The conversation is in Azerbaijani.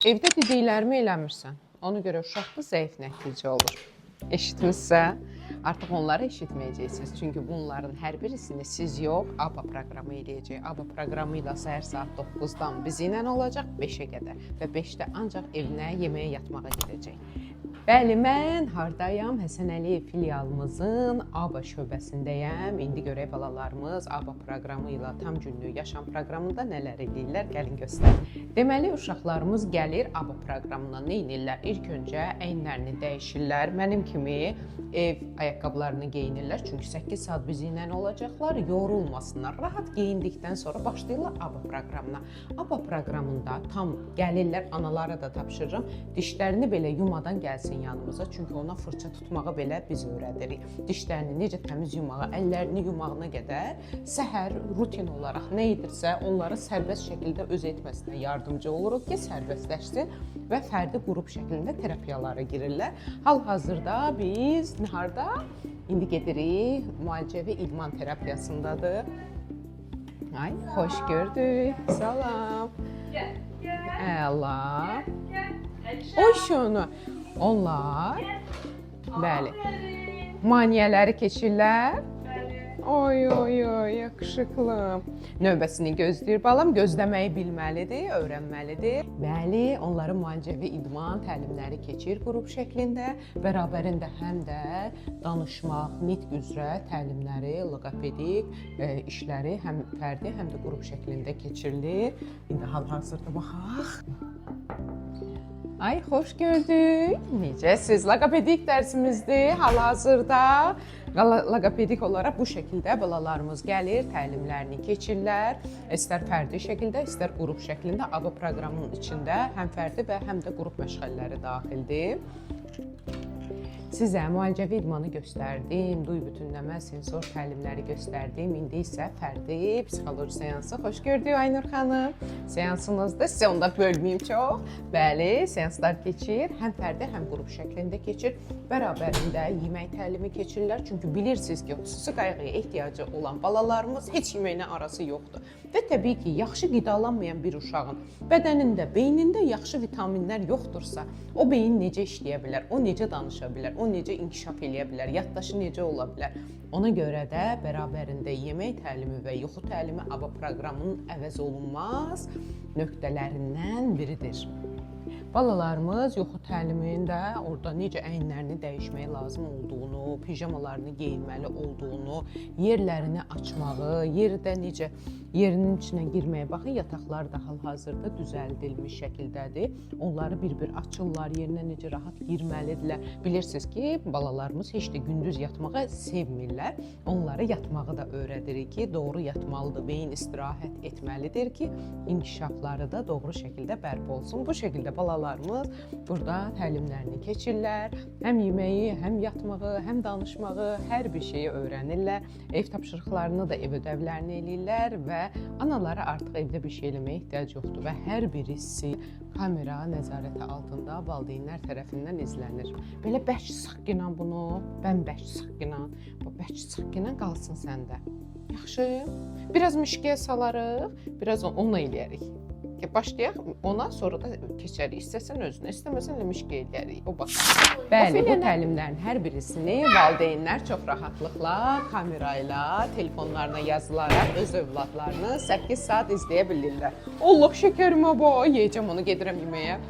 Evdə dediklərimi eləmirsən. Ona görə uşaqda zəif nəticə olur. Eşitmişsə, artıq onları eşitməyəcəksiniz. Çünki bunların hər birisini siz yox, ABA proqramı eləyəcək. ABA proqramı ilə səhər saat 9-dan bizimlə olacaq 5-ə qədər və 5-də ancaq evinə yeməyə yatmağa gedəcək. Bəli, mən hardayam? Həsən Əliyev filialımızın ABA şöbəsindəyəm. İndi görək balalarımız ABA proqramı ilə tam günlük yaşam proqramında nələr edirlər, gəlin göstərin. Deməli, uşaqlarımız gəlir ABA proqramına nə edirlər? İlk öncə əyinlərini dəyişirlər. Mənim kimi ev ayaqqabılarını geyinirlər. Çünki 8 saat bizimlə olacaqlar, yorulmasınlar. Rahat geyindikdən sonra başlayırlar ABA proqramına. ABA proqramında tam gəlirlər, analara da tapşırıram. Dişlərini belə yumadan gəlsin yanımıza, çünki ona fırça tutmağı belə biz öyrədirik. Dişlərini necə təmiz yumağı, əllərini yumağına qədər səhər rutin olaraq nə edirsə, onları sərbəst şəkildə öz etməsinə yardımcı oluruq ki, sərbəstləşsin və fərdi qrup şəklində terapiyalara girirlər. Hal-hazırda biz harda? İndi gedirik, müalicəvi idman terapiyasındadır. Ay, xoş gördük. Salam. Əla. Oy şunu. Onlar, bəli, maniyələri keçirlər. Oy, yaxşıqlı. Növbəsini gözləyir balam, gözləməyi bilməlidir, öyrənməlidir. Bəli, onların müalicəvi idman təlimləri keçir qrup şəklində. Bərabərində həm də danışmaq, nitq üzrə təlimləri, loqopedik işləri həm fərdi, həm də qrup şəklində keçirilir. İndi hal-hazırda baxaq. Ay, xoş gördük. Necəsiz? Loqopedik dərsimizdir. Hal-hazırda loqopedik olaraq bu şəkildə balalarımız gəlir, təlimlərini keçirlər. İstər fərdi şəkildə, istər qrup şəklində ABA proqramının içində həm fərdi və həm də qrup məşğələləri daxildir. Sizə müalicəvi idmanı göstərdim, duy bütünləmə, sensor təlimləri göstərdim. İndi isə fərdi psixoloji seansı. Xoş gördük Aynur xanım. Seansınızda sizə onda bölməyim çox. Bəli, seanslar keçir. Həm fərdi, həm qrup şəklində keçir. Bərabərində yemək təlimi keçirlər. Çünki bilirsiniz ki, xüsusi qayğıya ehtiyacı olan balalarımız heç yeməklə arası yoxdur. Və təbii ki, yaxşı qidalanmayan bir uşağın bədənində, beynində yaxşı vitaminlər yoxdursa, o beyin necə işləyə bilər, o necə danışa bilər, o necə inkişaf eləyə bilər, yaddaşı necə ola bilər. Ona görə də bərabərində yemək təlimi və yuxu təlimi ABA proqramının əvəz olunmaz nöqtələrindən biridir. Balalarımız yuxu təlimində orada necə əyinlərini dəyişməyə lazım olduğunu, pijamalarını geyinməli olduğunu, yerlərini açmağı, yerdə necə yerinin içinə girməyə baxın, yataqlar da hal-hazırda düzəldilmiş şəkildədir. Onları bir-bir açırlar, yerinə necə rahat girməlidirlər. Bilirsiniz ki, balalarımız heç də gündüz yatmağı sevmirlər. Onları yatmağı da öyrədirik ki, doğru yatmalıdır, beyin istirahət etməlidir ki, inkişafları da doğru şəkildə bərpa olsun. Bu şəkildə balalarımız burada təlimlərini keçirlər. Həm yeməyi, həm yatmağı, həm danışmağı, hər bir şeyi öyrənirlər. Ev tapşırıqlarını da ev ödəvlərini eləyirlər və analara artıq evdə bir şey eləməyə ehtiyac yoxdur və hər birisi kamera nəzarəti altında valideynlər tərəfindən izlənir. Belə bərk sıqqınan bunu, bərk sıqqınan, bu bərk sıqqınan qalsın səndə. Yaxşı, biraz müşkiyə salarıq, biraz onunla eləyərik. Başlayaq ona, sonra da keçərik. İstəsən özünə, istəməsən də müşkiyə eləyərik. O baxar. Bəli, bu təlimlərin hər birisini valideynlər çox rahatlıqla, kamerayla, telefonlarına yazılaraq öz övladlarını 8 saat izləyə bilirlər. Allah şəkərimə bax, yeyəcəm onu, gedirəm yeməyə.